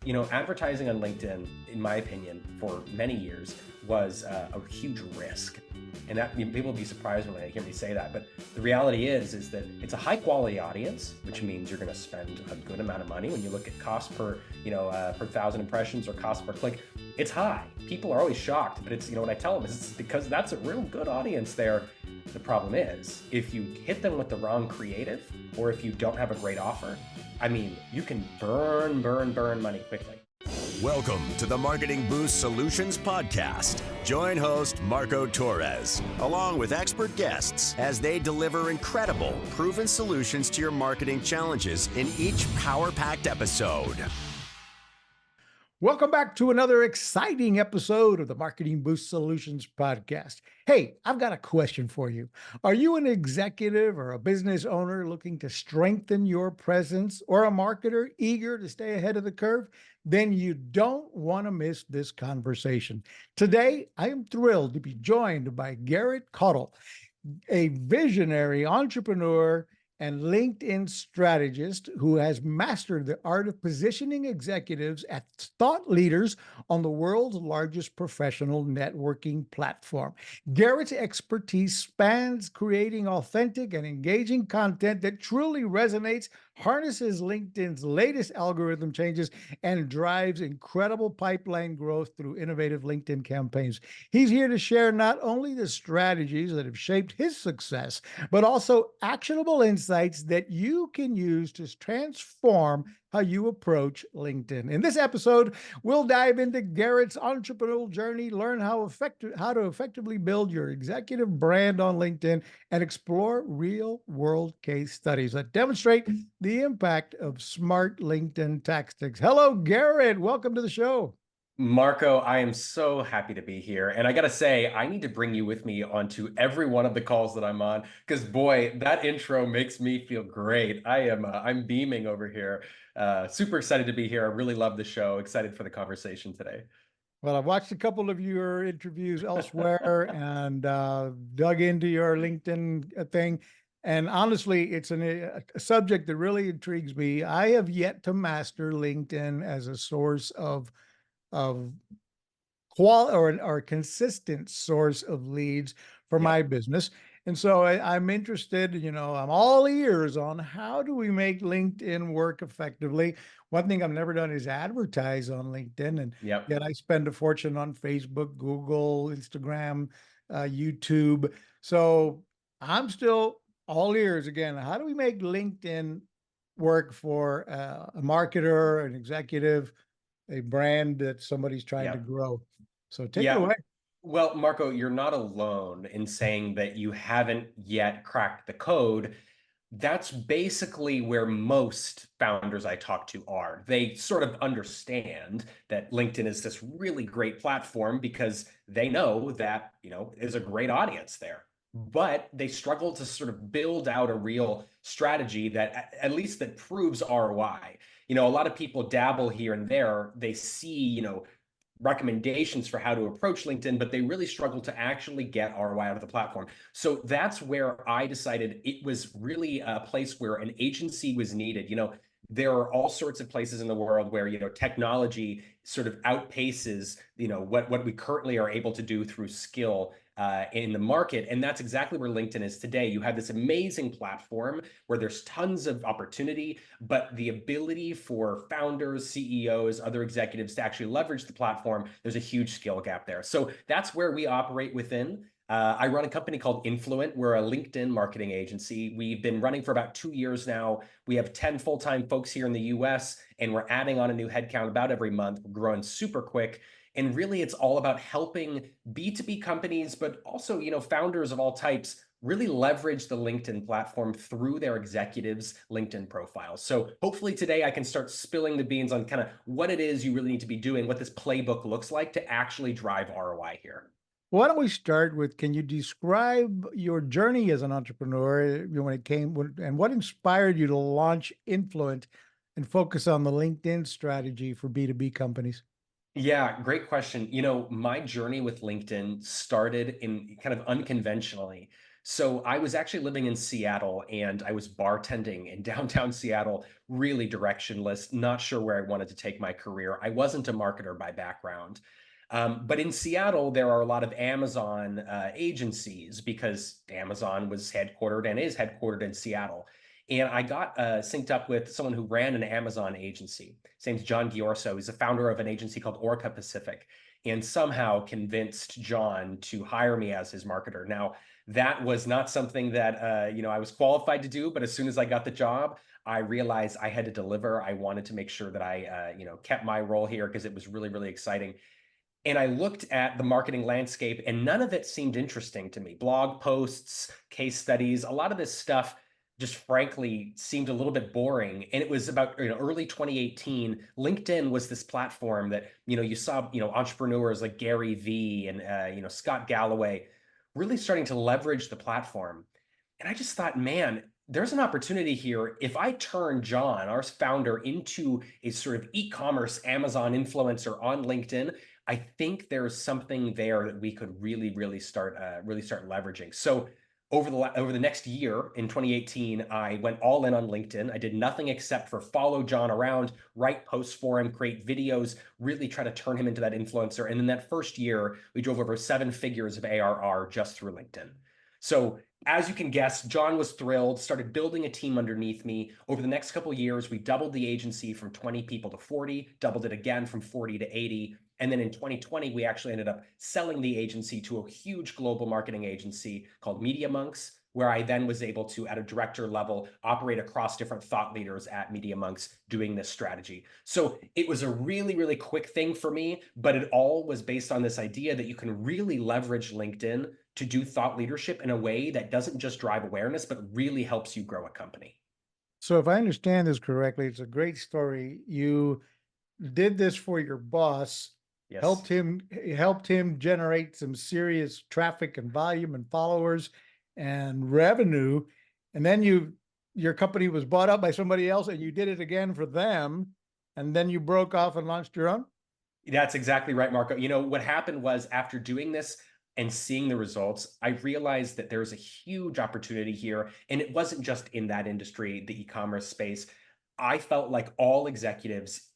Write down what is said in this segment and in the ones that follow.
Advertising on LinkedIn, in my opinion, for many years was a huge risk. And that people will be surprised when they hear me say that. But the reality is that it's a high quality audience, which means you're going to spend a good amount of money. When you look at cost per, per 1,000 impressions or cost per click, it's high. People are always shocked, but it's, what I tell them is it's because that's a real good audience there. The problem is if you hit them with the wrong creative, or if you don't have a great offer, you can burn money quickly. Welcome to the Marketing Boost Solutions Podcast. Join host Marco Torres, along with expert guests, as they deliver incredible, proven solutions to your marketing challenges in each power-packed episode. Welcome back to another exciting episode of the Marketing Boost Solutions Podcast. Hey, I've got a question for you. Are you an executive or a business owner looking to strengthen your presence, or a marketer eager to stay ahead of the curve? Then you don't want to miss this conversation. Today, I am thrilled to be joined by Garret Caudle, a visionary entrepreneur and LinkedIn strategist who has mastered the art of positioning executives as thought leaders on the world's largest professional networking platform. Garrett's expertise spans creating authentic and engaging content that truly resonates, harnesses LinkedIn's latest algorithm changes, and drives incredible pipeline growth through innovative LinkedIn campaigns. He's here to share not only the strategies that have shaped his success, but also actionable insights that you can use to transform how you approach LinkedIn. In this episode, we'll dive into Garrett's entrepreneurial journey, learn how to effectively build your executive brand on LinkedIn, and explore real-world case studies that demonstrate the impact of smart LinkedIn tactics. Hello, Garret. Welcome to the show. Marco, I am so happy to be here. And I got to say, I need to bring you with me onto every one of the calls that I'm on, because boy, that intro makes me feel great. I'm beaming over here. Super excited to be here. I really love the show. Excited for the conversation today. Well, I've watched a couple of your interviews elsewhere and dug into your LinkedIn thing. And honestly, it's a subject that really intrigues me. I have yet to master LinkedIn as a source of quality or consistent source of leads for my business. And so I'm interested, I'm all ears on how do we make LinkedIn work effectively. One thing I've never done is advertise on LinkedIn. And yet I spend a fortune on Facebook, Google, Instagram, YouTube. So I'm still all ears again. How do we make LinkedIn work for a marketer, an executive, a brand that somebody's trying to grow? So take it away. Well, Marco, you're not alone in saying that you haven't yet cracked the code. That's basically where most founders I talk to are. They sort of understand that LinkedIn is this really great platform because they know that, there's a great audience there. But they struggle to sort of build out a real strategy that at least that proves ROI. A lot of people dabble here and there. They see, recommendations for how to approach LinkedIn, but they really struggle to actually get ROI out of the platform. So that's where I decided it was really a place where an agency was needed. There are all sorts of places in the world where, technology sort of outpaces, what we currently are able to do through skill in the market. And that's exactly where LinkedIn is today. You have this amazing platform where there's tons of opportunity, but the ability for founders, CEOs, other executives to actually leverage the platform, there's a huge skill gap there. So that's where we operate within. I run a company called Influent. We're a LinkedIn marketing agency. We've been running for about 2 years now. We have 10 full-time folks here in the US, and we're adding on a new headcount about every month. We're growing super quick. And really, it's all about helping B2B companies, but also, founders of all types really leverage the LinkedIn platform through their executives' LinkedIn profiles. So hopefully today I can start spilling the beans on kind of what it is you really need to be doing, what this playbook looks like to actually drive ROI here. Why don't we start with, can you describe your journey as an entrepreneur and what inspired you to launch Influent and focus on the LinkedIn strategy for B2B companies? Yeah, great question. My journey with LinkedIn started in kind of unconventionally. So I was actually living in Seattle and I was bartending in downtown Seattle, really directionless, not sure where I wanted to take my career. I wasn't a marketer by background. But in Seattle, there are a lot of Amazon agencies because Amazon was headquartered and is headquartered in Seattle. And I got synced up with someone who ran an Amazon agency. His name's John Giorso. He's the founder of an agency called Orca Pacific, and somehow convinced John to hire me as his marketer. Now, that was not something that I was qualified to do, but as soon as I got the job, I realized I had to deliver. I wanted to make sure that I kept my role here because it was really, really exciting. And I looked at the marketing landscape and none of it seemed interesting to me. Blog posts, case studies, a lot of this stuff just frankly seemed a little bit boring. And it was about early 2018. LinkedIn was this platform that you saw entrepreneurs like Gary V and Scott Galloway really starting to leverage the platform. And I just thought, man, there's an opportunity here. If I turn John, our founder, into a sort of e-commerce Amazon influencer on LinkedIn, I think there's something there that we could really, really start leveraging. So over the next year in 2018, I went all in on LinkedIn. I did nothing except for follow John around, write posts for him, create videos, really try to turn him into that influencer. And in that first year, we drove over 7 figures of ARR just through LinkedIn. So as you can guess, John was thrilled, started building a team underneath me. Over the next couple of years, we doubled the agency from 20 people to 40, doubled it again from 40 to 80. And then in 2020, we actually ended up selling the agency to a huge global marketing agency called Media Monks, where I then was able to, at a director level, operate across different thought leaders at Media Monks doing this strategy. So it was a really, really quick thing for me, but it all was based on this idea that you can really leverage LinkedIn to do thought leadership in a way that doesn't just drive awareness, but really helps you grow a company. So if I understand this correctly, it's a great story. You did this for your boss, Yes. helped him generate some serious traffic and volume and followers and revenue. And then your company was bought up by somebody else and you did it again for them. And then you broke off and launched your own. That's exactly right, Marco. What happened was after doing this and seeing the results, I realized that there's a huge opportunity here. And it wasn't just in that industry, the e-commerce space. I felt like all executives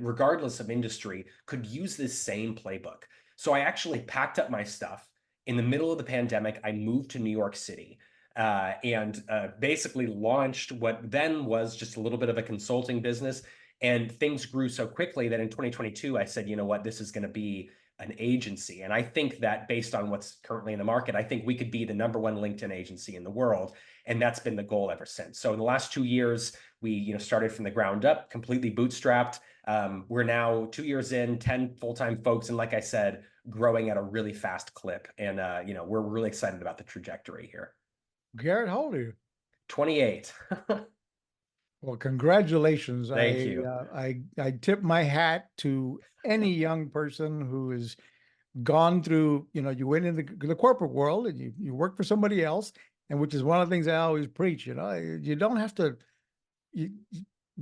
regardless of industry, could use this same playbook. So I actually packed up my stuff. In the middle of the pandemic, I moved to New York City and basically launched what then was just a little bit of a consulting business. And things grew so quickly that in 2022, I said, you know what, this is going to be an agency. And I think that based on what's currently in the market, I think we could be the #1 LinkedIn agency in the world. And that's been the goal ever since. So in the last 2 years, we started from the ground up, completely bootstrapped. We're now 2 years in, 10 full-time folks. And like I said, growing at a really fast clip. And we're really excited about the trajectory here. Garrett, how old are you? 28. Well, congratulations. Thank you. I tip my hat to any young person who has gone through, you went into the corporate world and you work for somebody else, and which is one of the things I always preach, you don't have to you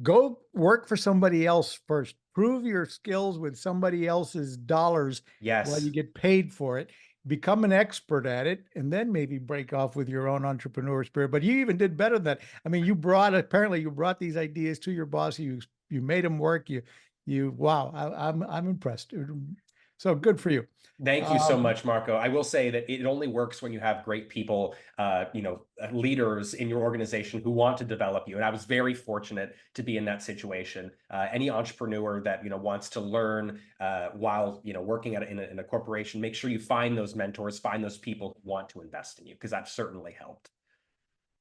go work for somebody else first. Prove your skills with somebody else's dollars while you Yes. get paid for it. Become an expert at it, and then maybe break off with your own entrepreneur spirit. But you even did better than that. I mean, apparently you brought these ideas to your boss. You made them work. Wow. I'm impressed. So good for you. Thank you so much, Marco. I will say that it only works when you have great people, leaders in your organization who want to develop you. And I was very fortunate to be in that situation. Any entrepreneur that wants to learn while working in a corporation, make sure you find those mentors, find those people who want to invest in you, because that certainly helped.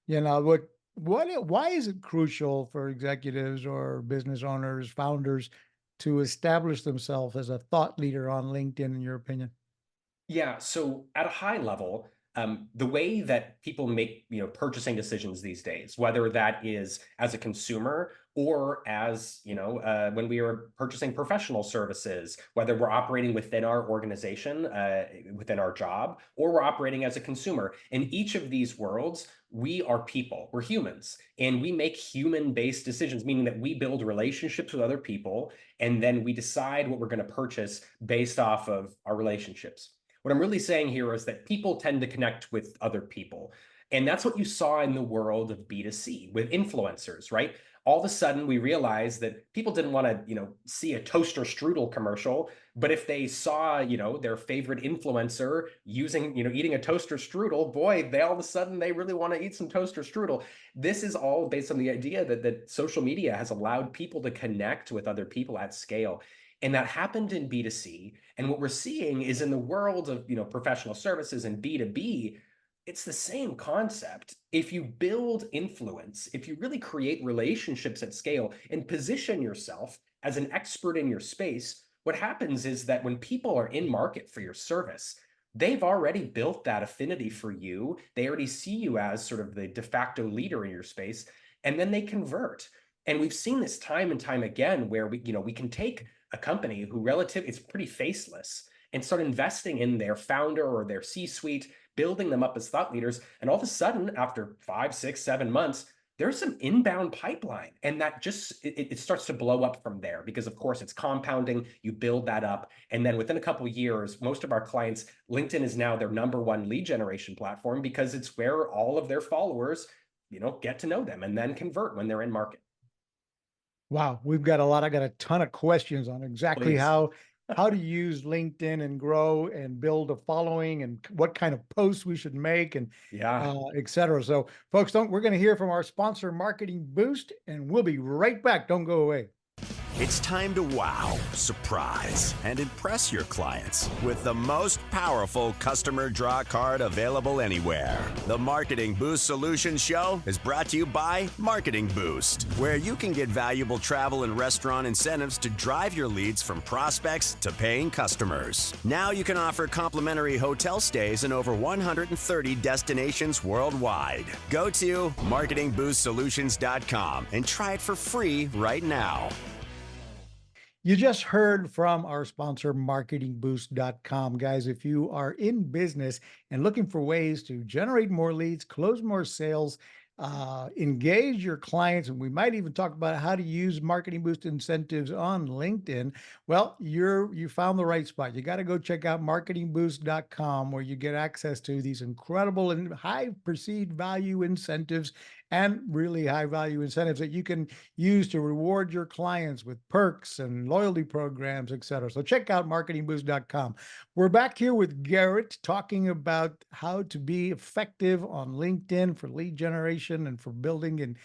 Why is it crucial for executives or business owners, founders, to establish themselves as a thought leader on LinkedIn, in your opinion? Yeah, so at a high level, the way that people make purchasing decisions these days, whether that is as a consumer or as when we are purchasing professional services, whether we're operating within our organization, within our job, or we're operating as a consumer. In each of these worlds, we are people, we're humans, and we make human-based decisions, meaning that we build relationships with other people, and then we decide what we're going to purchase based off of our relationships. What I'm really saying here is that people tend to connect with other people. And that's what you saw in the world of B2C with influencers, right? All of a sudden we realized that people didn't want to, see a toaster strudel commercial, but if they saw, their favorite influencer using, eating a toaster strudel, boy, they all of a sudden they really want to eat some toaster strudel. This is all based on the idea that social media has allowed people to connect with other people at scale. And that happened in B2C. And what we're seeing is in the world of, professional services and B2B, it's the same concept. If you build influence, if you really create relationships at scale and position yourself as an expert in your space, what happens is that when people are in market for your service, they've already built that affinity for you. They already see you as sort of the de facto leader in your space, and then they convert. And we've seen this time and time again where we can take a company who it's pretty faceless and start investing in their founder or their C-suite, building them up as thought leaders. And all of a sudden, after 5, 6, 7 months, there's some inbound pipeline. And that it starts to blow up from there because, of course, it's compounding. You build that up. And then within a couple of years, most of our clients, LinkedIn is now their #1 lead generation platform because it's where all of their followers, get to know them and then convert when they're in market. Wow, we've got a lot. I got a ton of questions on exactly Please. how to use LinkedIn and grow and build a following and what kind of posts we should make and Yeah. et cetera. So folks, we're going to hear from our sponsor Marketing Boost, and we'll be right back. Don't go away. It's time to wow, surprise, and impress your clients with the most powerful customer draw card available anywhere. The Marketing Boost Solutions Show is brought to you by Marketing Boost, where you can get valuable travel and restaurant incentives to drive your leads from prospects to paying customers. Now you can offer complimentary hotel stays in over 130 destinations worldwide. Go to marketingboostsolutions.com and try it for free right now. You just heard from our sponsor, marketingboost.com. Guys, if you are in business and looking for ways to generate more leads, close more sales, engage your clients, and we might even talk about how to use Marketing Boost incentives on LinkedIn, well, you found the right spot. You got to go check out marketingboost.com, where you get access to these incredible and high perceived value incentives and really high value incentives that you can use to reward your clients with perks and loyalty programs, et cetera. So check out marketingboost.com. We're back here with Garret talking about how to be effective on LinkedIn for lead generation and for building and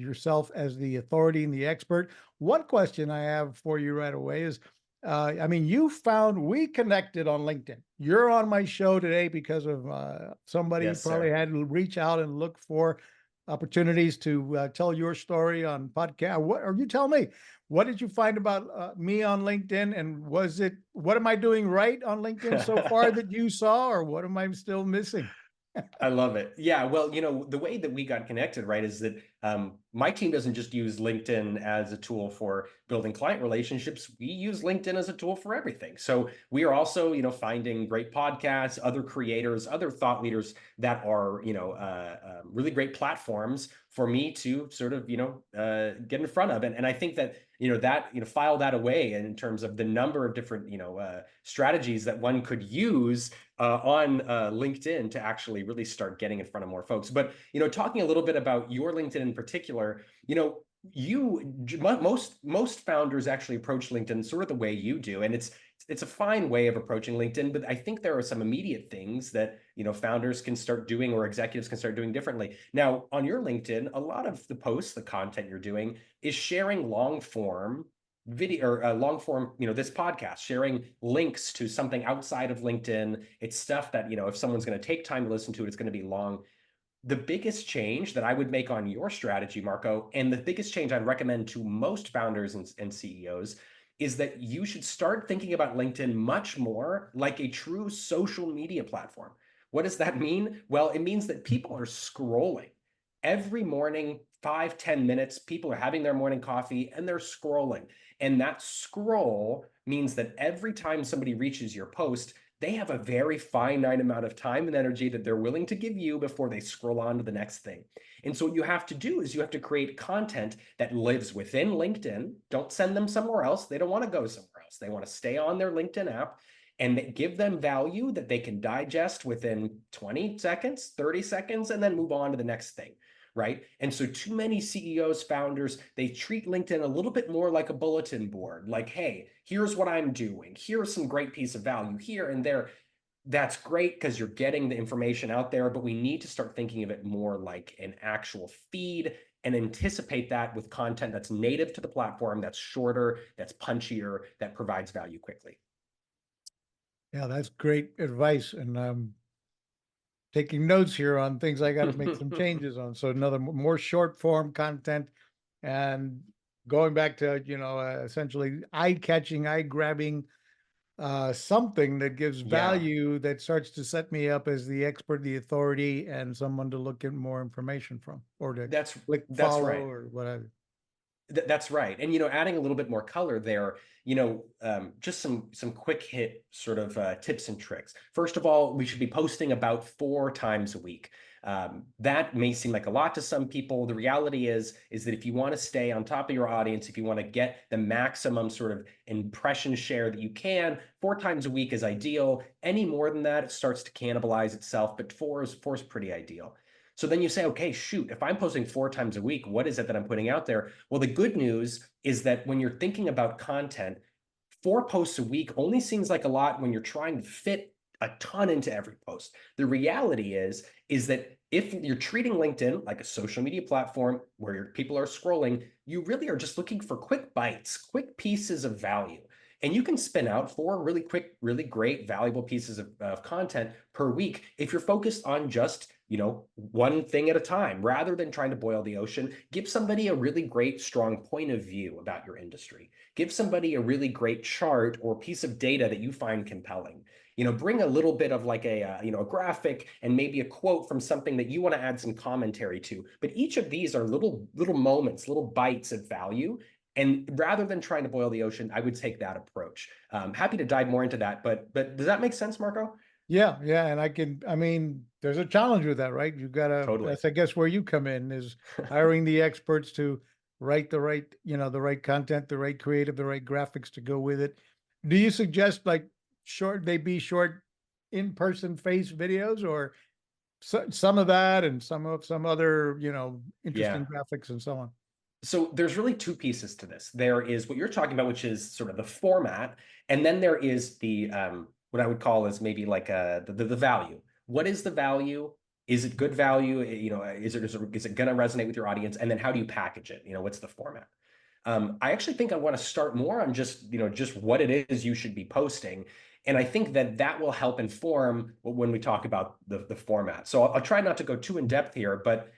yourself as the authority and the expert. One question I have for you right away is, we connected on LinkedIn. You're on my show today because of somebody Yes, probably sir. had to reach out and look for opportunities to tell your story on podcast. Or you tell me, what did you find about me on LinkedIn? And what am I doing right on LinkedIn so far that you saw, or what am I still missing? I love it. Yeah. Well, the way that we got connected, right, is that my team doesn't just use LinkedIn as a tool for building client relationships. We use LinkedIn as a tool for everything. So we are also, finding great podcasts, other creators, other thought leaders that are, really great platforms for me to sort of, get in front of. And I think that, file that away in terms of the number of different, strategies that one could use on LinkedIn to actually really start getting in front of more folks. But, talking a little bit about your LinkedIn in particular, most founders actually approach LinkedIn sort of the way you do, and it's a fine way of approaching LinkedIn. But I think there are some immediate things that founders can start doing or executives can start doing differently. Now, on your LinkedIn, a lot of the posts, the content you're doing is sharing long form video or long form, this podcast, sharing links to something outside of LinkedIn. It's stuff that, if someone's going to take time to listen to it, it's going to be long. The biggest change that I would make on your strategy, Marco, and the biggest change I'd recommend to most founders and CEOs is that you should start thinking about LinkedIn much more like a true social media platform. What does that mean? Well, it means that people are scrolling every morning, 5, 10 minutes. People are having their morning coffee and they're scrolling. And that scroll means that every time somebody reaches your post, they have a very finite amount of time and energy that they're willing to give you before they scroll on to the next thing. And so what you have to do is you have to create content that lives within LinkedIn. Don't send them somewhere else. They don't want to go somewhere else. They want to stay on their LinkedIn app. and give them value that they can digest within 20 seconds, 30 seconds, and then move on to the next thing. Right. And so too many CEOs, founders, they treat LinkedIn a little bit more like a bulletin board, like, hey, here's what I'm doing. Here's some great piece of value here and there. That's great because you're getting the information out there, but we need to start thinking of it more like an actual feed and anticipate that with content that's native to the platform, that's shorter, that's punchier, that provides value quickly. Yeah, that's great advice. And taking notes here on things I got to make some changes on. So another more short form content, and going back to, essentially eye catching, eye grabbing, something that gives Yeah, value that starts to set me up as the expert, the authority, and someone to look at more information from, or to that's click that's follow right. or whatever. That's right. And, adding a little bit more color there, just some quick hit sort of tips and tricks. First of all, we should be posting about 4 times a week. That may seem like a lot to some people. The reality is that if you want to stay on top of your audience, if you want to get the maximum sort of impression share that you can, 4 times a week is ideal. Any more than that, it starts to cannibalize itself, but four is pretty ideal. So then you say, okay, shoot, if I'm posting 4 times a week, what is it that I'm putting out there? Well, the good news is that when you're thinking about content, 4 posts a week only seems like a lot when you're trying to fit a ton into every post. The reality is that if you're treating LinkedIn like a social media platform where your people are scrolling, you really are just looking for quick bites, quick pieces of value. And you can spin out 4 really quick, really great, valuable pieces of content per week if you're focused on just, one thing at a time, rather than trying to boil the ocean. Give somebody a really great, strong point of view about your industry. Give somebody a really great chart or piece of data that you find compelling. Bring a little bit of like a graphic and maybe a quote from something that you want to add some commentary to. But each of these are little moments, little bites of value. And rather than trying to boil the ocean, I would take that approach. Happy to dive more into that, but does that make sense, Marco? Yeah, yeah, and I mean, there's a challenge with that, right? Totally. That's, I guess, where you come in, is hiring the experts to write the right content, the right creative, the right graphics to go with it. Do you suggest like they be short in-person face videos, or some of that and some other, interesting Yeah. graphics and so on? So there's really 2 pieces to this. There is what you're talking about, which is sort of the format, and then there is the what I would call is maybe like the value. What is the value? Is it good value? Is it going to resonate with your audience? And then how do you package it? What's the format? I actually think I want to start more on just what it is you should be posting. And I think that will help inform when we talk about the format. So I'll try not to go too in depth here, but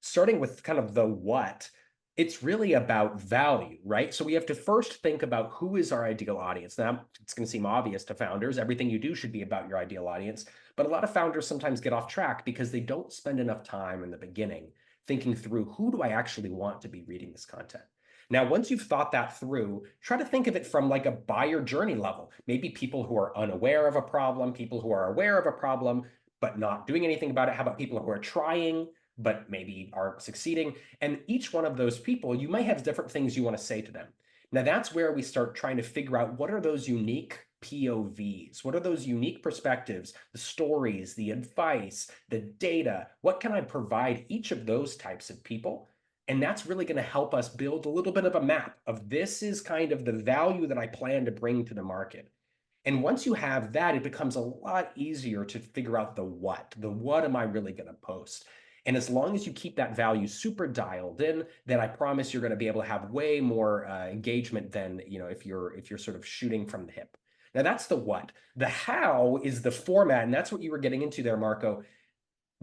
starting with kind of the what, it's really about value, right? So we have to first think about who is our ideal audience. Now, it's going to seem obvious to founders. Everything you do should be about your ideal audience. But a lot of founders sometimes get off track because they don't spend enough time in the beginning thinking through, who do I actually want to be reading this content? Now, once you've thought that through, try to think of it from like a buyer journey level. Maybe people who are unaware of a problem, people who are aware of a problem, but not doing anything about it. How about people who are trying, but maybe aren't succeeding? And each one of those people, you might have different things you want to say to them. Now, that's where we start trying to figure out, what are those unique POVs? What are those unique perspectives, the stories, the advice, the data? What can I provide each of those types of people? And that's really going to help us build a little bit of a map of, this is kind of the value that I plan to bring to the market. And once you have that, it becomes a lot easier to figure out the what am I really going to post? And as long as you keep that value super dialed in, then I promise you're going to be able to have way more engagement than, if you're sort of shooting from the hip. Now that's the what. The how is the format, and that's what you were getting into there, Marco.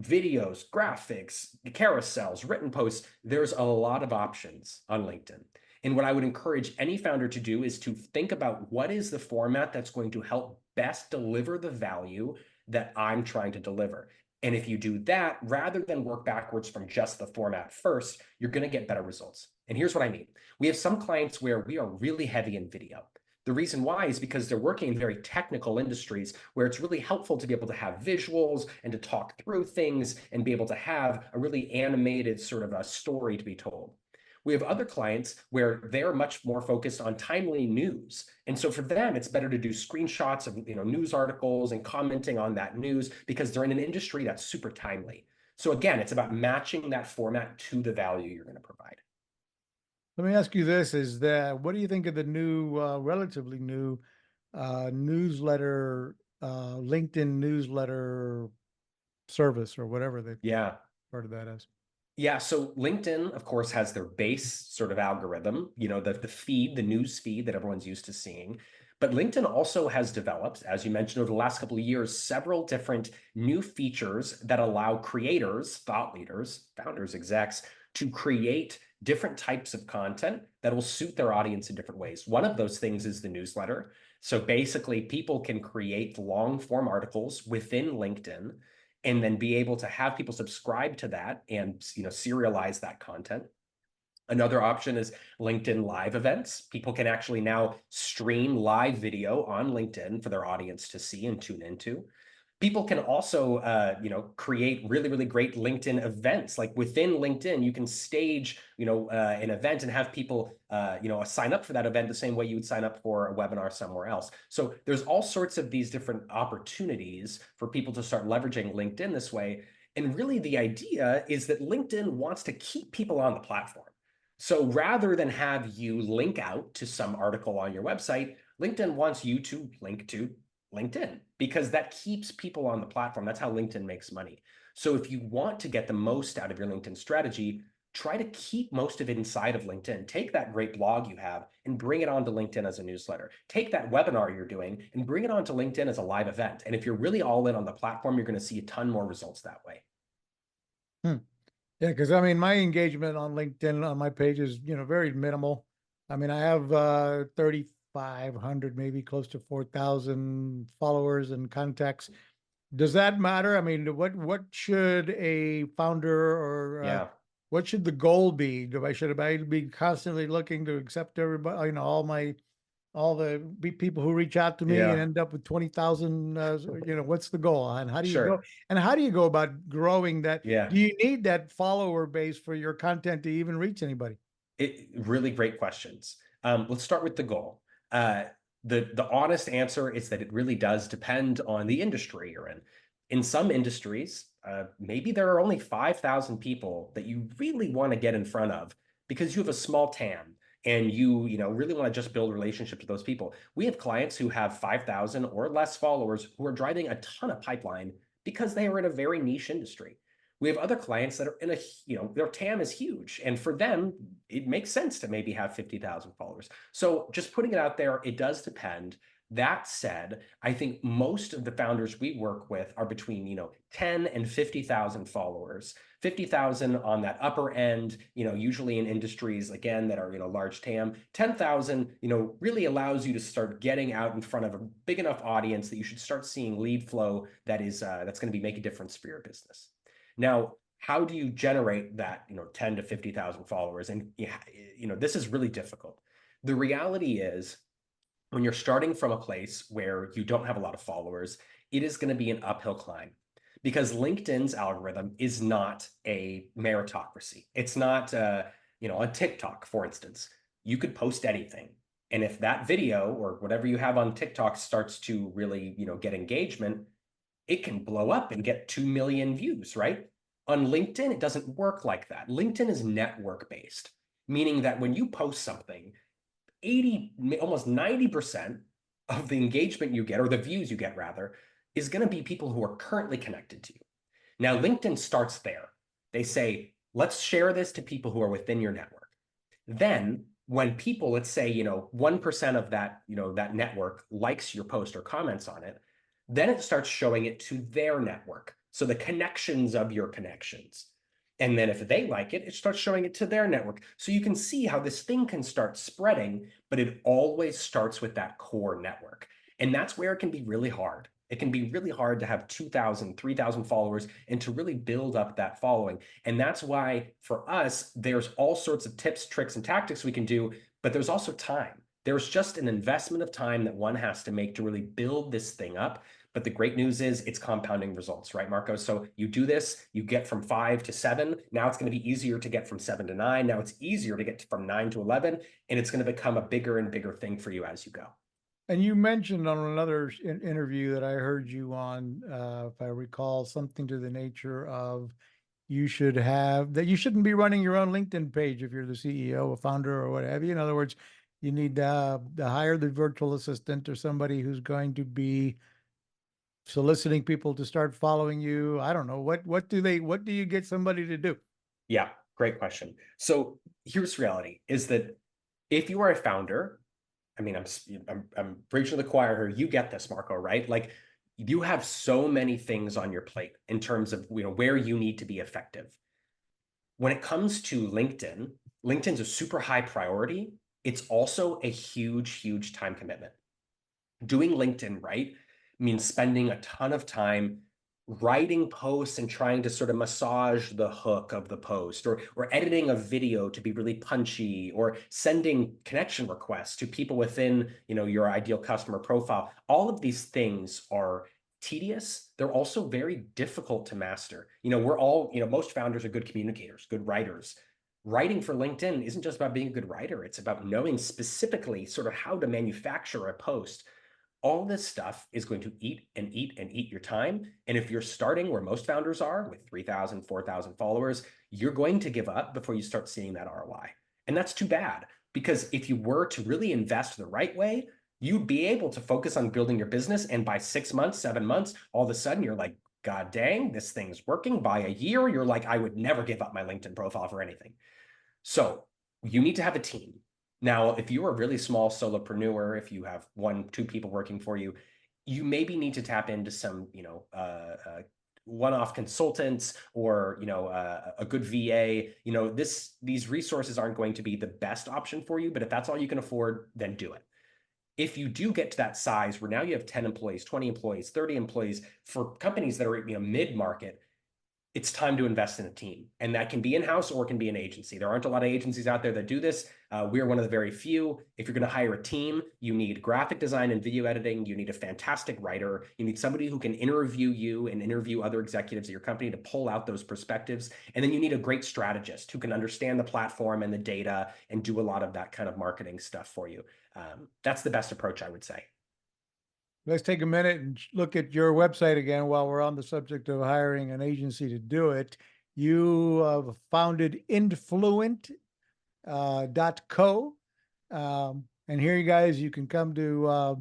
Videos, graphics, carousels, written posts. There's a lot of options on LinkedIn. And what I would encourage any founder to do is to think about, what is the format that's going to help best deliver the value that I'm trying to deliver. And if you do that, rather than work backwards from just the format first, you're going to get better results. And here's what I mean. We have some clients where we are really heavy in video. The reason why is because they're working in very technical industries where it's really helpful to be able to have visuals and to talk through things and be able to have a really animated sort of a story to be told. We have other clients where they're much more focused on timely news. And so for them, it's better to do screenshots of news articles and commenting on that news because they're in an industry that's super timely. So again, it's about matching that format to the value you're going to provide. Let me ask you this, what do you think of the new, relatively new, newsletter, LinkedIn newsletter service or whatever they Yeah. part of that is? Yeah, so LinkedIn, of course, has their base sort of algorithm, the feed, the news feed that everyone's used to seeing. But LinkedIn also has developed, as you mentioned, over the last couple of years, several different new features that allow creators, thought leaders, founders, execs, to create different types of content that will suit their audience in different ways. One of those things is the newsletter. So basically, people can create long form articles within LinkedIn and then be able to have people subscribe to that and serialize that content. Another option is LinkedIn live events. People can actually now stream live video on LinkedIn for their audience to see and tune into. People can also, create really, really great LinkedIn events. Like within LinkedIn, you can stage, an event and have people, sign up for that event the same way you would sign up for a webinar somewhere else. So there's all sorts of these different opportunities for people to start leveraging LinkedIn this way. And really the idea is that LinkedIn wants to keep people on the platform. So rather than have you link out to some article on your website, LinkedIn wants you to link to LinkedIn because that keeps people on the platform. That's how LinkedIn makes money. So if you want to get the most out of your LinkedIn strategy, try to keep most of it inside of LinkedIn. Take that great blog you have and bring it onto LinkedIn as a newsletter. Take that webinar you're doing and bring it onto LinkedIn as a live event. And if you're really all in on the platform, you're going to see a ton more results that way. Hmm. Yeah, because I mean, my engagement on LinkedIn on my page is, very minimal. I mean, I have 3,500, maybe close to 4,000 followers and contacts. Does that matter? I mean, what should a founder or Yeah, what should the goal be? Should I be constantly looking to accept everybody, all the people who reach out to me and yeah, end up with 20,000, what's the goal? And how do you go? sure. And how do you go about growing that? Yeah. Do you need that follower base for your content to even reach anybody? Really great questions. Let's start with the goal. The honest answer is that it really does depend on the industry you're in. In some industries, maybe there are only 5,000 people that you really want to get in front of because you have a small TAM and you really want to just build relationships with those people. We have clients who have 5,000 or less followers who are driving a ton of pipeline because they are in a very niche industry. We have other clients that are in their TAM is huge. And for them, it makes sense to maybe have 50,000 followers. So just putting it out there, it does depend. That said, I think most of the founders we work with are between, 10 and 50,000 followers. 50,000 on that upper end, usually in industries, again, that are, large TAM. 10,000, really allows you to start getting out in front of a big enough audience that you should start seeing lead flow that's going to be make a difference for your business. Now, how do you generate that, 10 to 50,000 followers? And, this is really difficult. The reality is when you're starting from a place where you don't have a lot of followers, it is going to be an uphill climb because LinkedIn's algorithm is not a meritocracy. It's not, on TikTok, for instance, you could post anything. And if that video or whatever you have on TikTok starts to really, get engagement, it can blow up and get 2 million views, right? On LinkedIn, it doesn't work like that. LinkedIn is network based, meaning that when you post something, 80, almost 90% of the engagement you get, or the views you get rather, is going to be people who are currently connected to you. Now, LinkedIn starts there. They say, let's share this to people who are within your network. Then when people, let's say, 1% of that, that network likes your post or comments on it, then it starts showing it to their network. So the connections of your connections. And then if they like it, it starts showing it to their network. So you can see how this thing can start spreading, but it always starts with that core network. And that's where it can be really hard. It can be really hard to have 2,000, 3,000 followers and to really build up that following. And that's why for us, there's all sorts of tips, tricks, and tactics we can do, but there's also time. There's just an investment of time that one has to make to really build this thing up. But the great news is it's compounding results, right, Marco? So you do this, you get from 5 to 7. Now it's going to be easier to get from 7 to 9. Now it's easier to get from 9 to 11, and it's going to become a bigger and bigger thing for you as you go. And you mentioned on another interview that I heard you on, if I recall, something to the nature of you shouldn't be running your own LinkedIn page if you're the CEO, a founder, or what have you. In other words, you need to hire the virtual assistant or somebody who's going to be soliciting people to start following you. I don't know. What do you get somebody to do? Yeah, great question. So here's reality is that if you are a founder, I mean, I'm preaching to the choir here. You get this, Marco, right? Like you have so many things on your plate in terms of where you need to be effective. When it comes to LinkedIn, LinkedIn's a super high priority. It's also a huge, huge time commitment. Doing LinkedIn right means spending a ton of time writing posts and trying to sort of massage the hook of the post, or editing a video to be really punchy, or sending connection requests to people within your ideal customer profile. All of these things are tedious. They're also very difficult to master. We're all, most founders are good communicators, good writers. Writing for LinkedIn isn't just about being a good writer. It's about knowing specifically sort of how to manufacture a post. All this stuff is going to eat and eat and eat your time. And if you're starting where most founders are with 3,000, 4,000 followers, you're going to give up before you start seeing that ROI. And that's too bad, because if you were to really invest the right way, you'd be able to focus on building your business. And by 6 months, 7 months, all of a sudden you're like, God dang, this thing's working. By a year, you're like, I would never give up my LinkedIn profile for anything. So you need to have a team. Now, if you're a really small solopreneur, if you have 1, 2 people working for you, you maybe need to tap into some, one-off consultants, or a good VA. These resources aren't going to be the best option for you, but if that's all you can afford, then do it. If you do get to that size where now you have 10 employees, 20 employees, 30 employees, for companies that are mid-market, it's time to invest in a team. And that can be in-house or it can be an agency. There aren't a lot of agencies out there that do this. We're one of the very few. If you're going to hire a team, you need graphic design and video editing. You need a fantastic writer. You need somebody who can interview you and interview other executives at your company to pull out those perspectives. And then you need a great strategist who can understand the platform and the data and do a lot of that kind of marketing stuff for you. That's the best approach, I would say. Let's take a minute and look at your website again while we're on the subject of hiring an agency to do it. You founded Influent.co. And here, you guys, you can come to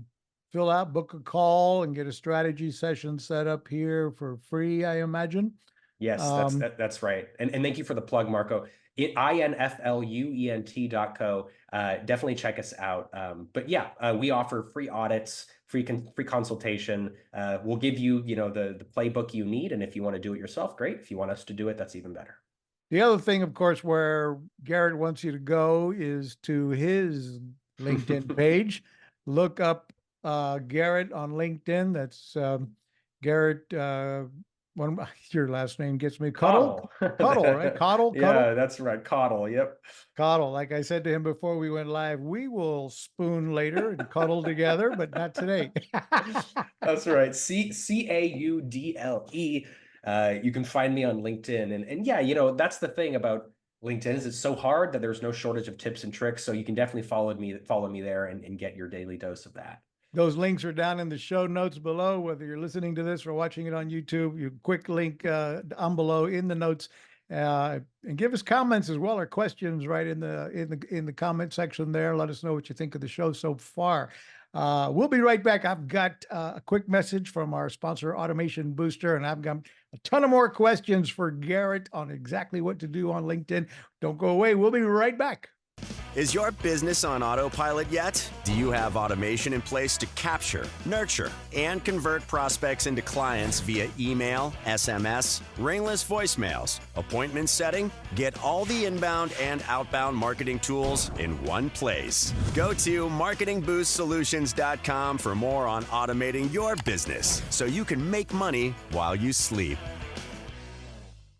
fill out, book a call, and get a strategy session set up here for free, I imagine. Yes, that's right. And thank you for the plug, Marco. Influent.co. Definitely check us out. But yeah, we offer free audits, free consultation. We'll give you, the playbook you need. And if you want to do it yourself, great. If you want us to do it, that's even better. The other thing, of course, where Garret wants you to go is to his LinkedIn page. Look up Garret on LinkedIn. That's Garret. Your last name gets me. Caudle, right? Caudle. Yeah, that's right. Caudle. Yep. Caudle. Like I said to him before we went live, we will spoon later and cuddle together, but not today. That's right. Caudle. You can find me on LinkedIn, and yeah, that's the thing about LinkedIn is it's so hard that there's no shortage of tips and tricks. So you can definitely follow me there and get your daily dose of that. Those links are down in the show notes below, whether you're listening to this or watching it on YouTube. You quick link down below in the notes, and give us comments as well, or questions right in the comment section there. Let us know what you think of the show so far. We'll be right back. I've got a quick message from our sponsor, Automation Booster, and I've got a ton of more questions for Garret on exactly what to do on LinkedIn. Don't go away. We'll be right back. Is your business on autopilot yet? Do you have automation in place to capture, nurture, and convert prospects into clients via email, SMS, ringless voicemails, appointment setting? Get all the inbound and outbound marketing tools in one place. Go to marketingboostsolutions.com for more on automating your business so you can make money while you sleep.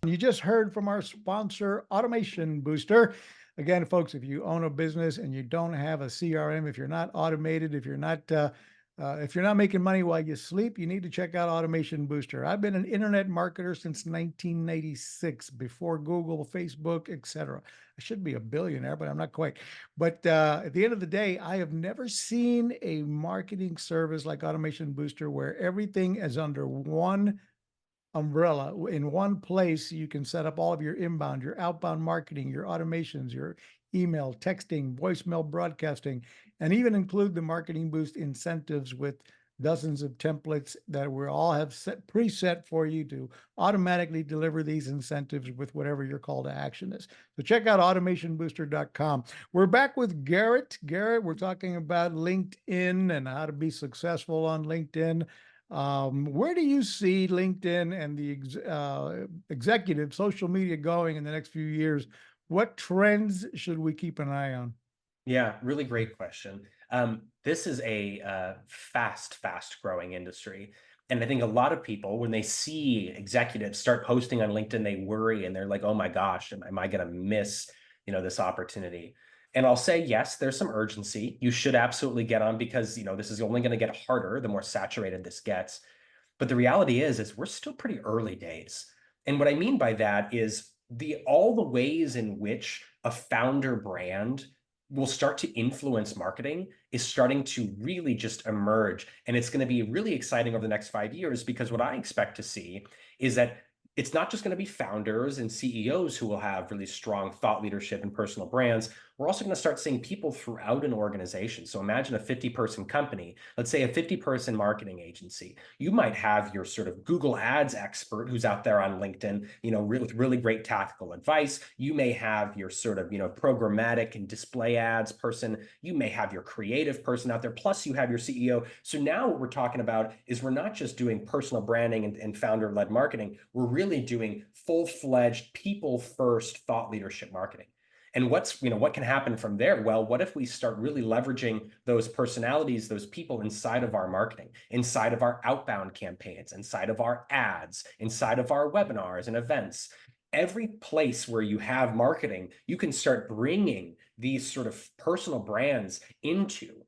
You just heard from our sponsor, Automation Booster. Again, folks, if you own a business and you don't have a CRM, if you're not automated, if you're not If you're not making money while you sleep, you need to check out Automation Booster. I've been an internet marketer since 1996, before Google, Facebook, etc. I should be a billionaire, but I'm not quite. But at the end of the day, I have never seen a marketing service like Automation Booster where everything is under one umbrella. In one place. You can set up all of your inbound, your outbound marketing, your automations, your email, texting, voicemail broadcasting, and even include the Marketing Boost incentives with dozens of templates that we all have set preset for you to automatically deliver these incentives with whatever your call to action is. So check out automationbooster.com. We're back with Garrett. Garrett, we're talking about LinkedIn and how to be successful on LinkedIn. Where do you see LinkedIn and the executive social media going in the next few years? What trends should we keep an eye on? Yeah, really great question. This is a fast growing industry. And I think a lot of people, when they see executives start posting on LinkedIn, they worry and they're like, oh my gosh, am I going to miss, this opportunity? And I'll say, yes, there's some urgency. You should absolutely get on because, this is only going to get harder the more saturated this gets. But the reality is we're still pretty early days. And what I mean by that is all the ways in which a founder brand will start to influence marketing is starting to really just emerge. And it's going to be really exciting over the next 5 years, because what I expect to see is that it's not just going to be founders and CEOs who will have really strong thought leadership and personal brands. We're also going to start seeing people throughout an organization. So imagine a 50-person company, let's say a 50-person marketing agency. You might have your sort of Google Ads expert who's out there on LinkedIn, with really great tactical advice. You may have your sort of, programmatic and display ads person. You may have your creative person out there. Plus you have your CEO. So now what we're talking about is we're not just doing personal branding and founder-led marketing. We're really doing full-fledged people-first thought leadership marketing. And what can happen from there? Well, what if we start really leveraging those personalities, those people inside of our marketing, inside of our outbound campaigns, inside of our ads, inside of our webinars and events? Every place where you have marketing, you can start bringing these sort of personal brands into,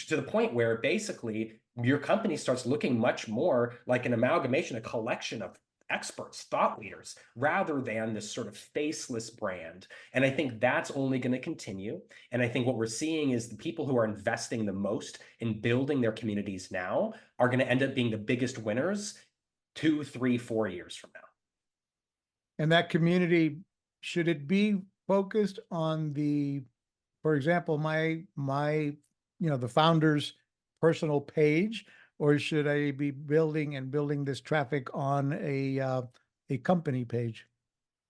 to the point where basically your company starts looking much more like an amalgamation, a collection of experts, thought leaders, rather than this sort of faceless brand. And I think that's only going to continue. And I think what we're seeing is the people who are investing the most in building their communities now are going to end up being the biggest winners 2, 3, 4 years from now. And that community, should it be focused on for example, the founder's personal page, or should I be building this traffic on a company page?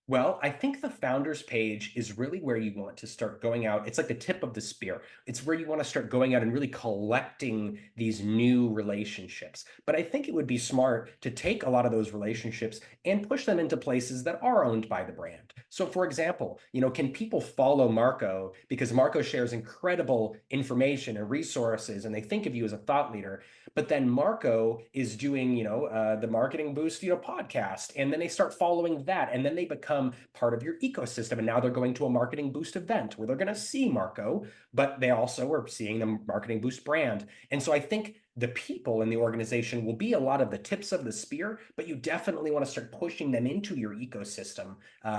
Well, I think the founders page is really where you want to start going out. It's like the tip of the spear. It's where you want to start going out and really collecting these new relationships. But I think it would be smart to take a lot of those relationships and push them into places that are owned by the brand. So for example, can people follow Marco because Marco shares incredible information and resources and they think of you as a thought leader, but then Marco is doing, the Marketing Boost, podcast, and then they start following that, and then they become part of your ecosystem. And now they're going to a Marketing Boost event where they're going to see Marco, but they also are seeing the Marketing Boost brand. And so I think the people in the organization will be a lot of the tips of the spear, but you definitely want to start pushing them into your ecosystem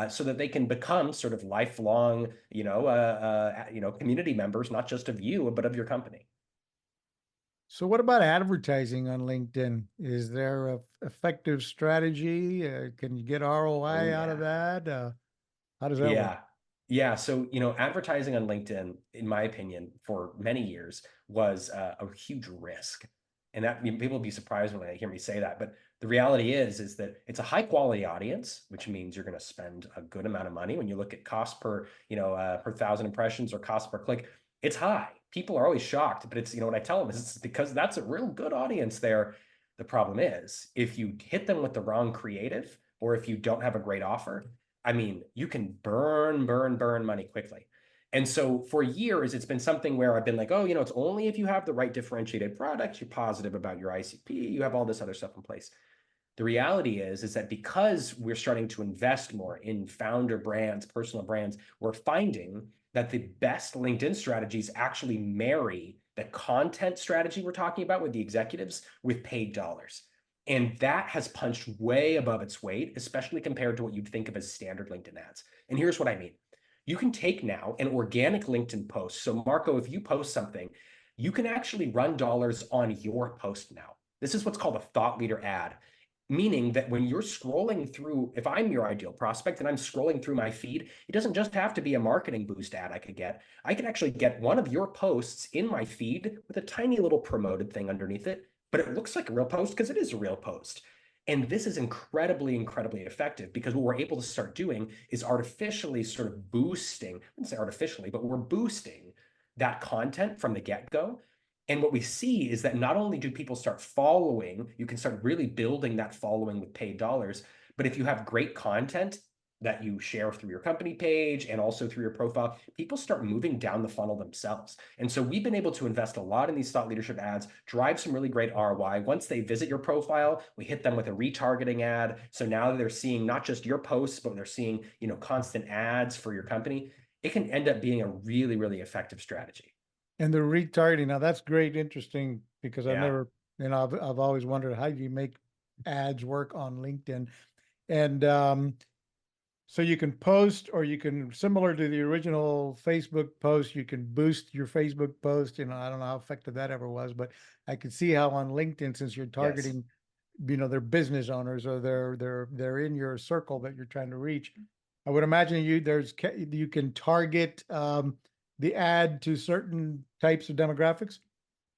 so that they can become sort of lifelong, community members, not just of you, but of your company. So what about advertising on LinkedIn? Is there a effective strategy? Can you get ROI out of that? How does that work? Yeah. So, advertising on LinkedIn, in my opinion, for many years was a huge risk. And that people will be surprised when they hear me say that. But the reality is that it's a high quality audience, which means you're going to spend a good amount of money. When you look at cost per 1,000 impressions or cost per click, it's high. People are always shocked, but it's, what I tell them is it's because that's a real good audience there. The problem is if you hit them with the wrong creative, or if you don't have a great offer, I mean, you can burn money quickly. And so for years, it's been something where I've been like, oh, it's only if you have the right differentiated products, you're positive about your ICP, you have all this other stuff in place. The reality is that because we're starting to invest more in founder brands, personal brands, we're finding that the best LinkedIn strategies actually marry the content strategy we're talking about with the executives with paid dollars. And that has punched way above its weight, especially compared to what you'd think of as standard LinkedIn ads. And here's what I mean. You can take now an organic LinkedIn post. So Marco, if you post something, you can actually run dollars on your post now. This is what's called a thought leader ad, meaning that when you're scrolling through, if I'm your ideal prospect and I'm scrolling through my feed, it doesn't just have to be a marketing boost ad I could get. I can actually get one of your posts in my feed with a tiny little promoted thing underneath it, but it looks like a real post because it is a real post. And this is incredibly, incredibly effective because what we're able to start doing is artificially sort of boosting, I wouldn't say artificially, but we're boosting that content from the get-go. And what we see is that not only do people start following, you can start really building that following with paid dollars, but if you have great content that you share through your company page and also through your profile, people start moving down the funnel themselves. And so we've been able to invest a lot in these thought leadership ads, drive some really great ROI. Once they visit your profile, we hit them with a retargeting ad. So now they're seeing not just your posts, but they're seeing, constant ads for your company. It can end up being a really, really effective strategy. And the retargeting, now that's great, interesting, because I've Yeah. never, I've always wondered, how do you make ads work on LinkedIn? And so you can post, or you can, similar to the original Facebook post, you can boost your Facebook post. I don't know how effective that ever was, but I could see how on LinkedIn, since you're Yes. targeting, they're business owners, or they're in your circle that you're trying to reach. I would imagine you can target the ad to certain types of demographics.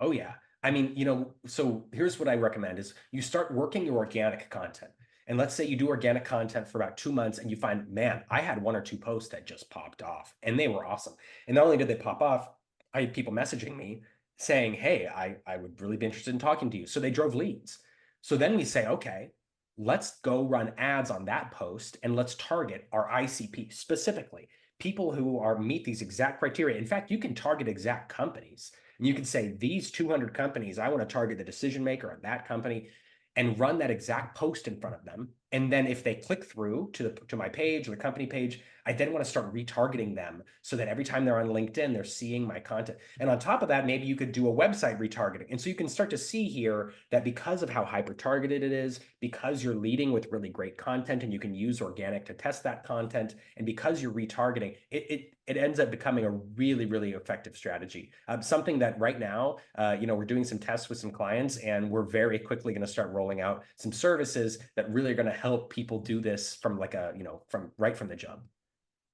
Oh yeah. I mean, so here's what I recommend is you start working your organic content. And let's say you do organic content for about 2 months and you find, man, I had 1 or 2 posts that just popped off and they were awesome. And not only did they pop off, I had people messaging me saying, hey, I would really be interested in talking to you. So they drove leads. So then we say, okay, let's go run ads on that post and let's target our ICP specifically, people who meet these exact criteria. In fact, you can target exact companies. And you can say, these 200 companies, I want to target the decision maker at that company and run that exact post in front of them. And then if they click through to my page or the company page, I then want to start retargeting them so that every time they're on LinkedIn, they're seeing my content. And on top of that, maybe you could do a website retargeting. And so you can start to see here that because of how hyper targeted it is, because you're leading with really great content and you can use organic to test that content, and because you're retargeting, it ends up becoming a really, really effective strategy. Something that right now, we're doing some tests with some clients, and we're very quickly going to start rolling out some services that really are going to help people do this from from the jump.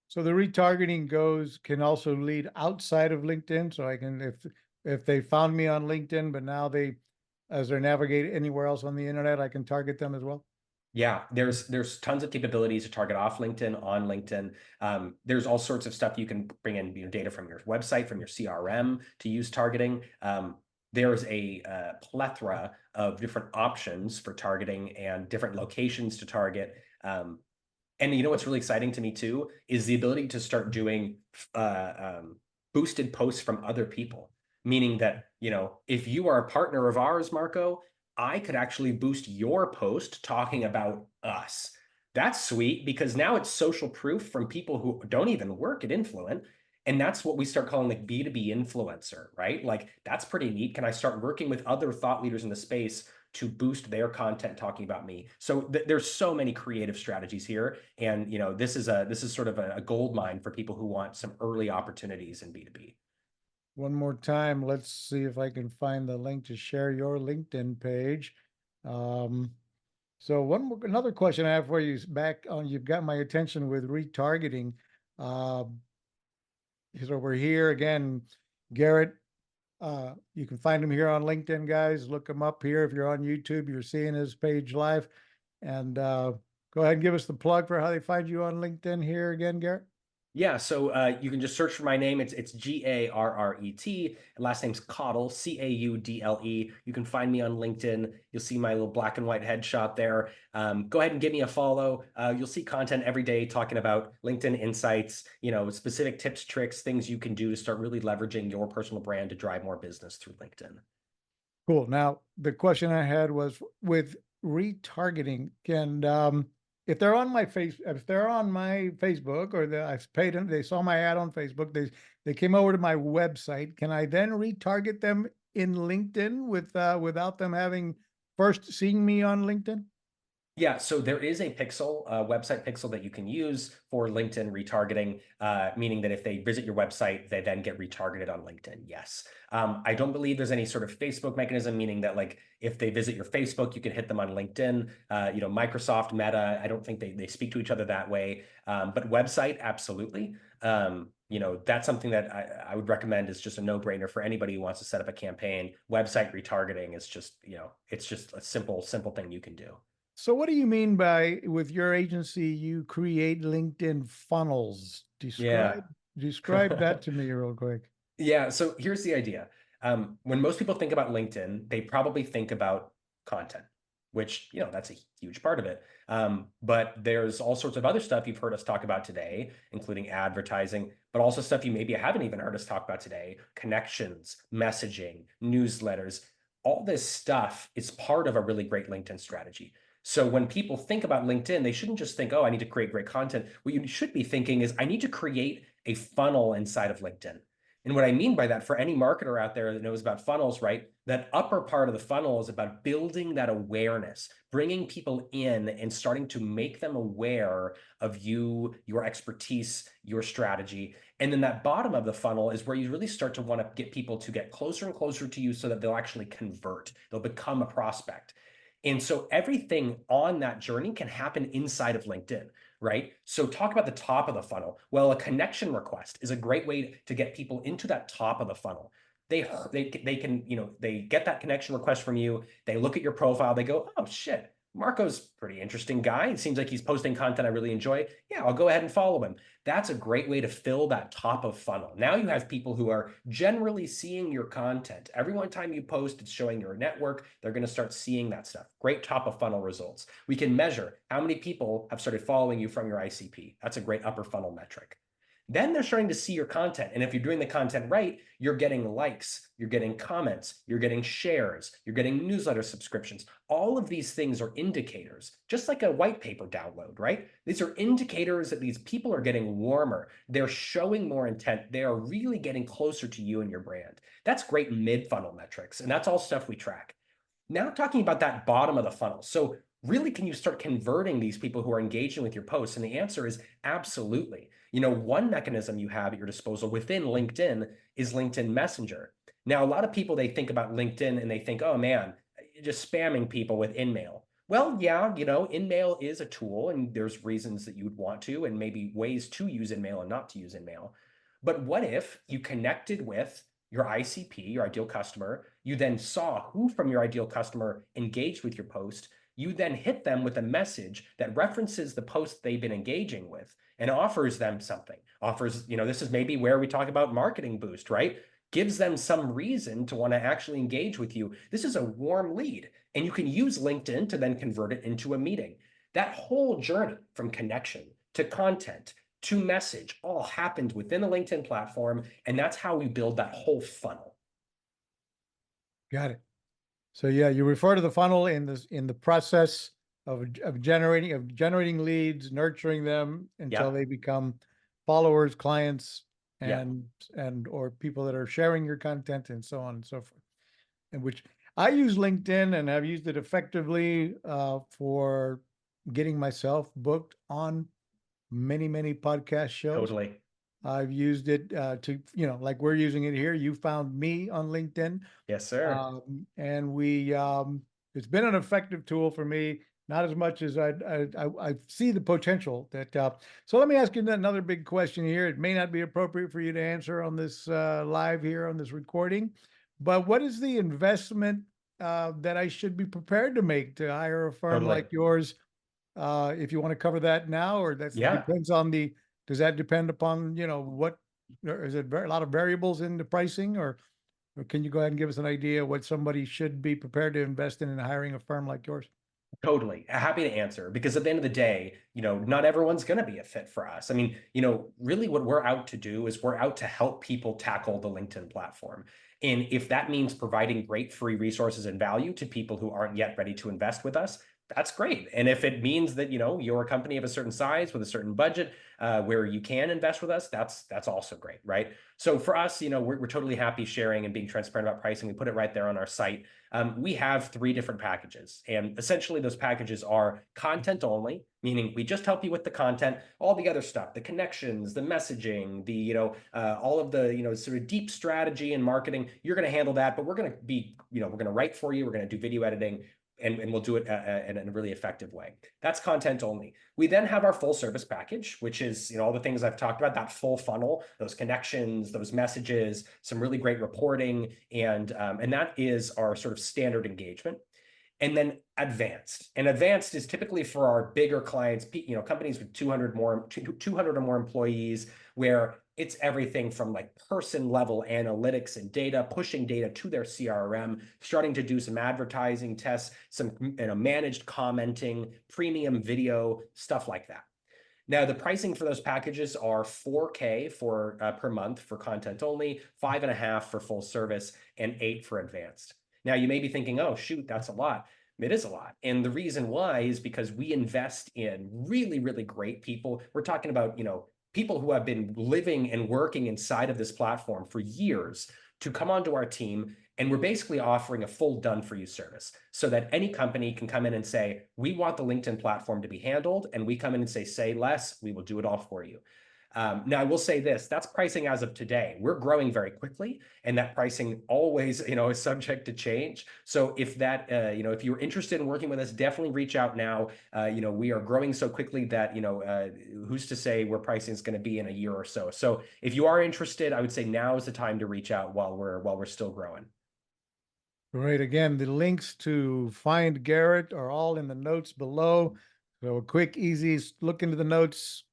So the retargeting can also lead outside of LinkedIn. So I can, if they found me on LinkedIn, but now as they're navigating anywhere else on the internet, I can target them as well. Yeah, there's tons of capabilities to target off LinkedIn, on LinkedIn. There's all sorts of stuff you can bring in, data from your website, from your CRM to use targeting. There's a plethora of different options for targeting and different locations to target. And what's really exciting to me too is the ability to start doing boosted posts from other people. Meaning that, if you are a partner of ours, Marco, I could actually boost your post talking about us. That's sweet because now it's social proof from people who don't even work at Influent. And that's what we start calling like B2B influencer, right? Like that's pretty neat. Can I start working with other thought leaders in the space to boost their content talking about me? So there's so many creative strategies here. And this is sort of a gold mine for people who want some early opportunities in B2B. One more time, let's see if I can find the link to share your LinkedIn page. So another question I have for you is back on, you've got my attention with retargeting. So we're here again, Garret. You can find him here on LinkedIn, guys. Look him up here. If you're on YouTube, you're seeing his page live. And go ahead and give us the plug for how they find you on LinkedIn here again, Garret. Yeah, so you can just search for my name. It's Garret. Last name's Caudle, Caudle. You can find me on LinkedIn. You'll see my little black and white headshot there. Go ahead and give me a follow. You'll see content every day talking about LinkedIn insights, specific tips, tricks, things you can do to start really leveraging your personal brand to drive more business through LinkedIn. Cool. Now, the question I had was with retargeting, if they're on my Facebook, or I've paid them, they saw my ad on Facebook, they came over to my website. Can I then retarget them in LinkedIn without them having first seen me on LinkedIn? Yeah, so there is a pixel, website pixel that you can use for LinkedIn retargeting, meaning that if they visit your website, they then get retargeted on LinkedIn. Yes. I don't believe there's any sort of Facebook mechanism, meaning that like if they visit your Facebook, you can hit them on LinkedIn. Microsoft, Meta, I don't think they speak to each other that way. But website, absolutely. That's something that I would recommend is just a no-brainer for anybody who wants to set up a campaign. Website retargeting is just, it's just a simple thing you can do. So what do you mean by with your agency, you create LinkedIn funnels? Yeah. Describe that to me real quick. Yeah. So here's the idea. When most people think about LinkedIn, they probably think about content, which, that's a huge part of it. But there's all sorts of other stuff you've heard us talk about today, including advertising, but also stuff you maybe haven't even heard us talk about today, connections, messaging, newsletters. All this stuff is part of a really great LinkedIn strategy. So when people think about LinkedIn, they shouldn't just think, oh, I need to create great content. What you should be thinking is, I need to create a funnel inside of LinkedIn. And what I mean by that, for any marketer out there that knows about funnels, right? That upper part of the funnel is about building that awareness, bringing people in and starting to make them aware of you, your expertise, your strategy. And then that bottom of the funnel is where you really start to want to get people to get closer and closer to you so that they'll actually convert, they'll become a prospect. And so everything on that journey can happen inside of LinkedIn, right? So talk about the top of the funnel. Well, a connection request is a great way to get people into that top of the funnel. They can, they get that connection request from you. They look at your profile. They go, oh shit, Marco's a pretty interesting guy. It seems like he's posting content I really enjoy. Yeah, I'll go ahead and follow him. That's a great way to fill that top of funnel. Now you have people who are generally seeing your content. Every one time you post, it's showing your network. They're going to start seeing that stuff. Great top of funnel results. We can measure how many people have started following you from your ICP. That's a great upper funnel metric. Then they're starting to see your content. And if you're doing the content right, you're getting likes, you're getting comments, you're getting shares, you're getting newsletter subscriptions. All of these things are indicators, just like a white paper download, right? These are indicators that these people are getting warmer. They're showing more intent. They are really getting closer to you and your brand. That's great mid-funnel metrics. And that's all stuff we track. Now talking about that bottom of the funnel. So really, can you start converting these people who are engaging with your posts? And the answer is absolutely. One mechanism you have at your disposal within LinkedIn is LinkedIn Messenger. Now, a lot of people, they think about LinkedIn and they think, oh man, just spamming people with InMail. Well, yeah, InMail is a tool and there's reasons that you would want to, and maybe ways to use InMail and not to use InMail. But what if you connected with your ICP, your ideal customer, you then saw who from your ideal customer engaged with your post, you then hit them with a message that references the post they've been engaging with and offers them something. Offers, this is maybe where we talk about marketing boost, right? Gives them some reason to want to actually engage with you. This is a warm lead, and you can use LinkedIn to then convert it into a meeting. That whole journey from connection to content to message all happened within the LinkedIn platform, and that's how we build that whole funnel. Got it. So yeah, you refer to the funnel in the process of generating leads, nurturing them until they become followers, clients, and or people that are sharing your content and so on and so forth. And which I use LinkedIn and have used it effectively for getting myself booked on many podcast shows. Totally. I've used it to, like we're using it here. You found me on LinkedIn. Yes, sir. And it's been an effective tool for me, not as much as I see the potential that, so let me ask you another big question here. It may not be appropriate for you to answer on this live here on this recording, but what is the investment that I should be prepared to make to hire a firm like yours? If you want to cover that now, or depends on does that depend upon, what, is it a lot of variables in the pricing, or can you go ahead and give us an idea what somebody should be prepared to invest in hiring a firm like yours? Totally. Happy to answer, because at the end of the day, not everyone's going to be a fit for us. I mean, really what we're out to do is we're out to help people tackle the LinkedIn platform. And if that means providing great free resources and value to people who aren't yet ready to invest with us, that's great. And if it means that, you're a company of a certain size with a certain budget, where you can invest with us, that's also great, right? So for us, we're totally happy sharing and being transparent about pricing. We put it right there on our site. We have 3 different packages, and essentially those packages are content only, meaning we just help you with the content. All the other stuff, the connections, the messaging, all of the, sort of deep strategy and marketing, you're going to handle that, but we're going to be, we're going to write for you. We're going to do video editing, and we'll do it in a really effective way. That's content only. We then have our full service package, which is, all the things I've talked about, that full funnel, those connections, those messages, some really great reporting, and that is our sort of standard engagement. And then advanced. And advanced is typically for our bigger clients, companies with 200 or more employees, where it's everything from like person level analytics and data, pushing data to their CRM, starting to do some advertising tests, some managed commenting, premium video, stuff like that. Now, the pricing for those packages are $4K per month for content only, $5.5 for full service, and $8 for advanced. Now, you may be thinking, oh, shoot, that's a lot. It is a lot. And the reason why is because we invest in really, really great people. We're talking about, people who have been living and working inside of this platform for years to come onto our team. And we're basically offering a full done-for-you service so that any company can come in and say, we want the LinkedIn platform to be handled. And we come in and say less, we will do it all for you. Now, I will say this, that's pricing as of today. We're growing very quickly, and that pricing always, is subject to change. So if that, if you're interested in working with us, definitely reach out now. We are growing so quickly that, who's to say where pricing is going to be in a year or so. So if you are interested, I would say now is the time to reach out while we're still growing. Great. Again, the links to find Garret are all in the notes below. So a quick, easy look into the notes.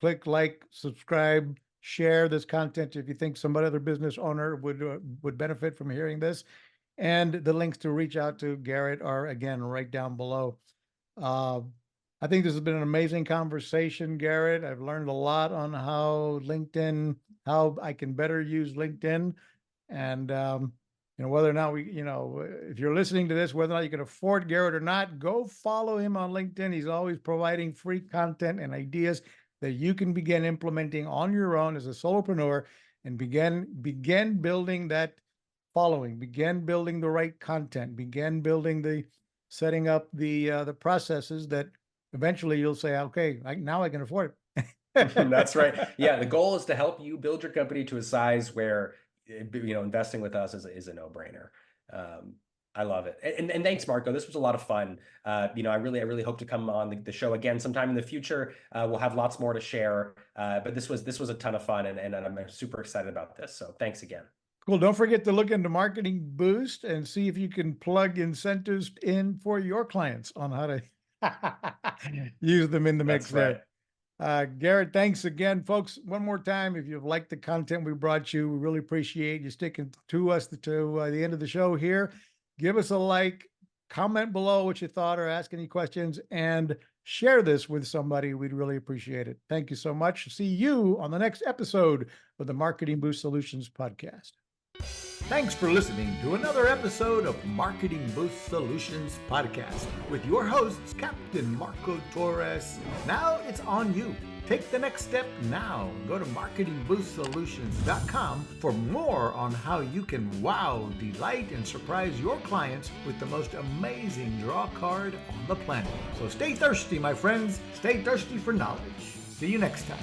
Click like, subscribe, share this content if you think some other business owner would benefit from hearing this. And the links to reach out to Garret are, again, right down below. I think this has been an amazing conversation, Garret. I've learned a lot on how I can better use LinkedIn. And, whether or not if you're listening to this, whether or not you can afford Garret or not, go follow him on LinkedIn. He's always providing free content and ideas that you can begin implementing on your own as a solopreneur and begin building that following, begin building the right content, begin building setting up the processes that eventually you'll say, okay, now I can afford it. That's right. Yeah, the goal is to help you build your company to a size where, investing with us is a no-brainer. I love it. And thanks, Marco. This was a lot of fun. I really hope to come on the show again sometime in the future. We'll have lots more to share. But this was a ton of fun, and I'm super excited about this. So thanks again. Cool. Don't forget to look into Marketing Boost and see if you can plug incentives in for your clients on how to use them in the mix. That's right. Garret, thanks again, folks. One more time, if you've liked the content we brought you, we really appreciate you sticking to us to the end of the show here. Give us a like, comment below what you thought or ask any questions, and share this with somebody. We'd really appreciate it. Thank you so much. See you on the next episode of the Marketing Boost Solutions podcast. Thanks for listening to another episode of Marketing Boost Solutions podcast with your hosts, Captain Marco Torres. Now it's on you. Take the next step now. Go to marketingboostsolutions.com for more on how you can wow, delight, and surprise your clients with the most amazing draw card on the planet. So stay thirsty, my friends. Stay thirsty for knowledge. See you next time.